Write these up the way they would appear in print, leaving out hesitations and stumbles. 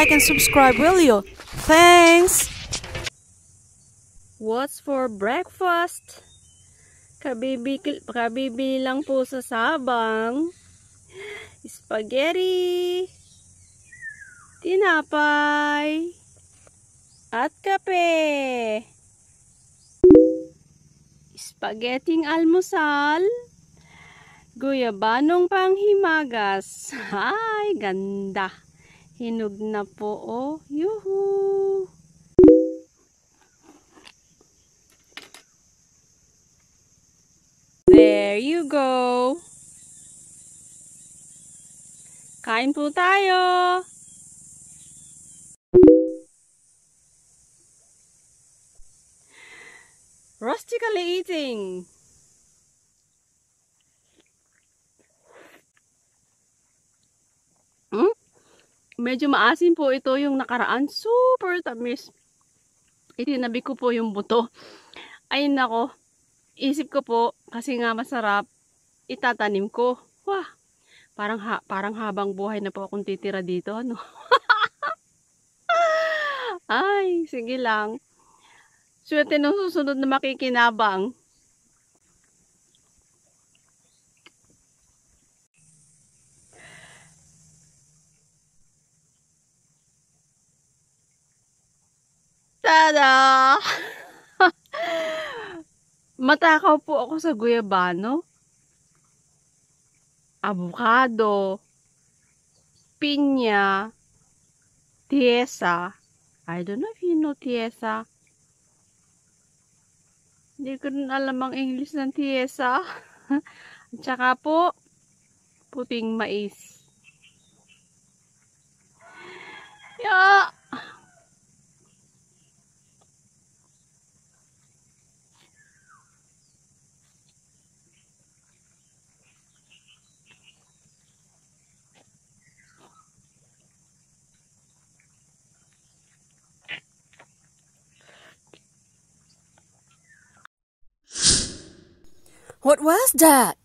like and subscribe, will you? Thanks! What's for breakfast? Kabibili lang po sa Sabang. Spaghetti, tinapay, at kape. Spaghetting almusal, guyabanong panghimagas. Ay, ganda. Hinog na po, oh. Yuhu! There you go. Kain po tayo. Rustically eating. Medyo maasim po ito yung nakaraan. Super tamis. Itinabi ko po yung buto. Ay nako. Isip ko po, kasi nga masarap, itatanim ko. Wah, parang habang buhay na po akong titira dito. Ano? Ay, sige lang. Swerte nung susunod na makikinabang. Tada! Matakaw po ako sa guyabano, avocado, pinya, tiesa. I don't know if you know tiesa. Hindi ko rin alam ang English ng tiesa. At saka po, puting mais. Yeah. What was that?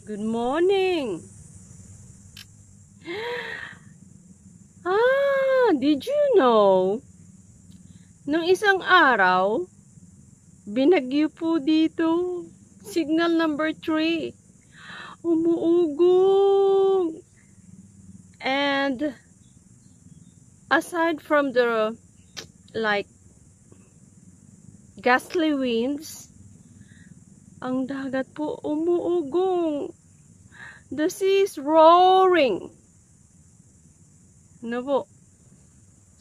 Good morning. Did you know? Nung isang araw, binagyo po dito. Signal number 3. Umuugong. And aside from the gustly winds, ang dagat po umuugong. The sea is roaring. Ano po?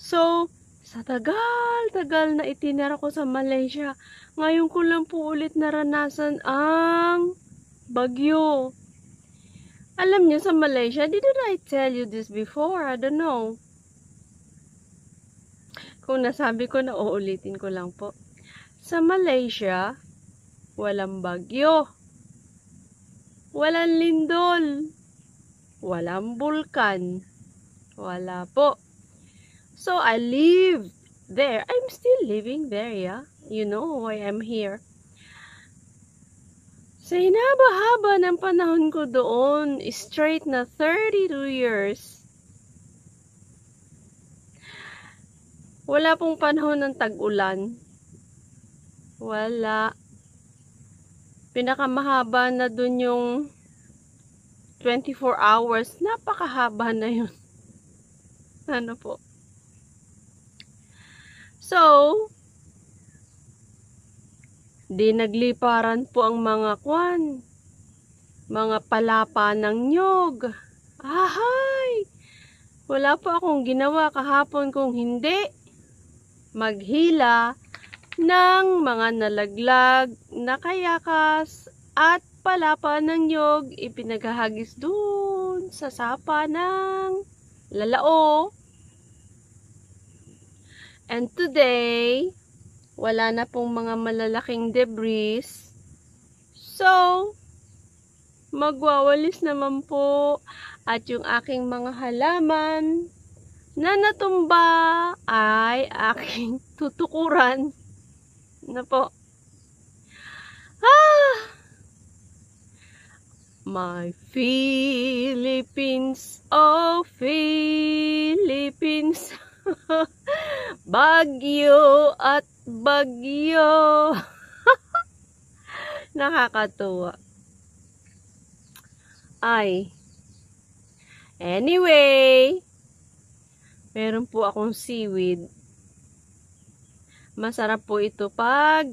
So, sa tagal na itinira ko sa Malaysia, ngayon ko lang po ulit naranasan ang bagyo. Alam niyo sa Malaysia, didn't I tell you this before? I don't know. Kung nasabi ko na, uulitin ko lang po. Sa Malaysia, walang bagyo, walang lindol, walang bulkan, wala po. So, I lived there. I'm still living there, yeah. You know why I'm here. Sa hinaba-haba ng panahon ko doon, straight na 32 years, wala pong panahon ng tag-ulan. Wala. Pinakamahaba na doon yung 24 hours. Napakahaba na yun. Ano po? So, di nagliparan po ang mga mga palapa ng nyog. Ahay! Wala po akong ginawa kahapon kung hindi maghila ng mga nalaglag na kayakas at palapa ng nyog ipinaghahagis dun sa sapa ng lalao. And today, wala na pong mga malalaking debris. So, magwawalis naman po. At yung aking mga halaman na natumba ay aking tutukuran na po. My Philippines, oh Philippines, bagyo at bagyo. Nakakatuwa. Anyway, meron po akong seaweed. Masarap po ito pag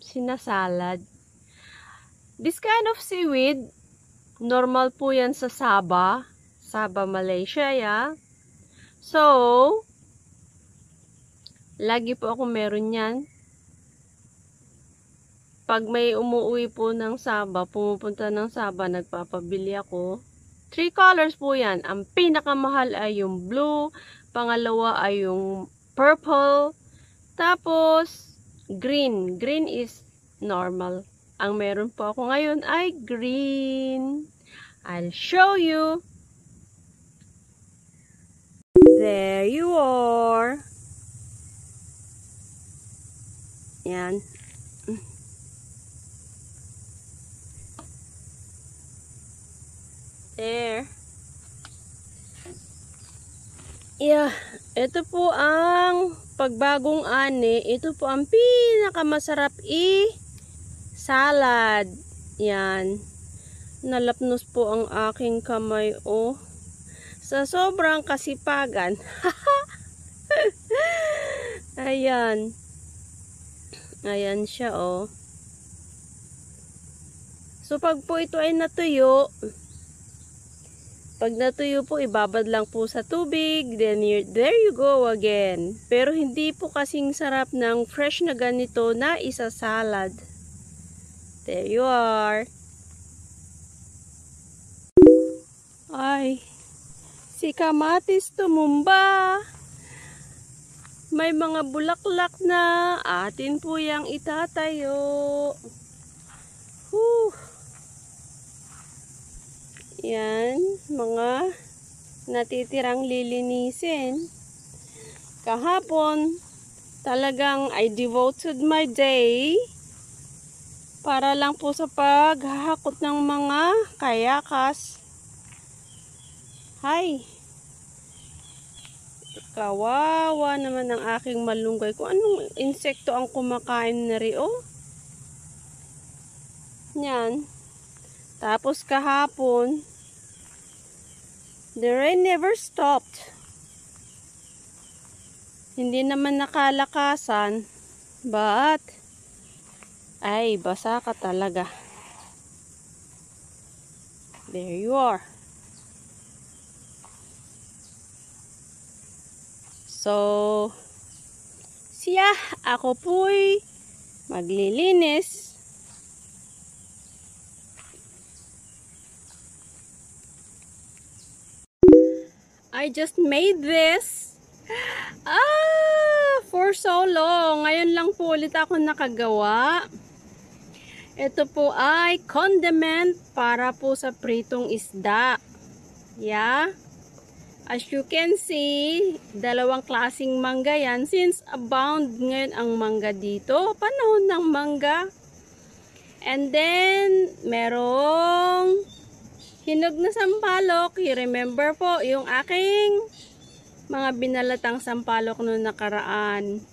sinasalad. This kind of seaweed, normal po yan sa Sabah, Malaysia, yeah. So, lagi po ako meron yan. Pag may umuwi po ng Sabah, pumupunta ng Sabah, nagpapabili ako. 3 colors po yan. Ang pinakamahal ay yung blue, pangalawa ay yung purple, tapos green. Green is normal. Ang meron po ako ngayon ay green. I'll show you. There you are. Yan. There. Yeah, ito po ang pagbagong ani. Ito po ang pinakamasarap salad. Yan. Nalapnos po ang aking kamay, oh. Sa sobrang kasipagan. Ayan. Ayan siya, oh. So, pag po ito ay natuyo, pag natuyo po, ibabad lang po sa tubig. Then, there you go again. Pero, hindi po kasing sarap ng fresh na ganito na isa salad. There you are. Ay, si kamatis tumumba. May mga bulaklak na. Atin po yang itatayo. Whew. Yan, mga natitirang lilinisin. Kahapon, talagang I devoted my day para lang po sa paghahakot ng mga kayakas. Hay! Kawawa naman ang aking malunggay. Kung anong insekto ang kumakain na rin, oh. Yan. Tapos kahapon, the rain never stopped. Hindi naman nakalakasan, but ay, basa ka talaga. There you are. So, siya, ako po'y maglilinis. I just made this for so long. Ngayon lang po ulit ako nakagawa. Ito po ay condiment para po sa pritong isda. Yeah. As you can see, dalawang klaseng mangga yan. Since abound ngayon ang mangga dito, panahon ng mangga. And then, merong hinog na sampalok. You remember po, yung aking mga binalatang sampalok noong nakaraan.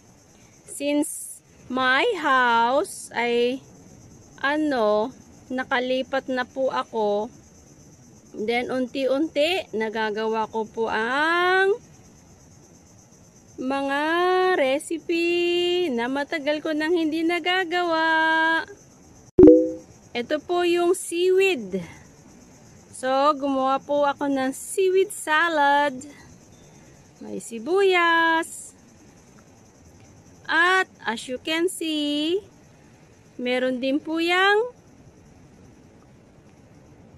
Since my house ay nakalipat na po ako, then unti-unti nagagawa ko po ang mga recipe na matagal ko nang hindi nagagawa. Ito po yung seaweed. So, gumawa po ako ng seaweed salad. May sibuyas. At as you can see, meron din po yang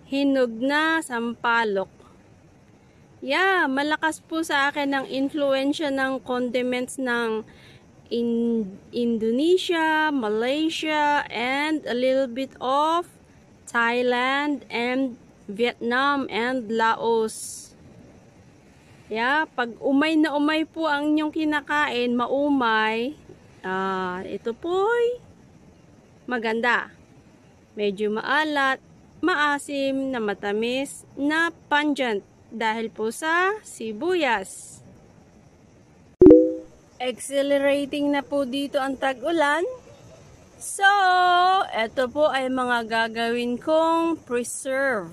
hinog na sampalok. Yeah, malakas po sa akin ang influensya ng condiments ng in Indonesia, Malaysia, and a little bit of Thailand and Vietnam and Laos. Yeah, pag umay na umay po ang inyong kinakain, maumay, ito po'y maganda. Medyo maalat, maasim, na matamis, na pungent dahil po sa sibuyas. Accelerating na po dito ang tag-ulan. So, ito po ay mga gagawin kong preserve.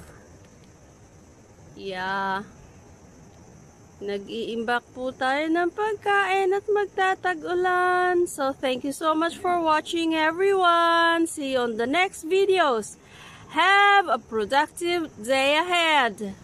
Yeah. Nag-iimbak po tayo ng pagkain at magtatag-ulan. So, thank you so much for watching, everyone. See you on the next videos. Have a productive day ahead.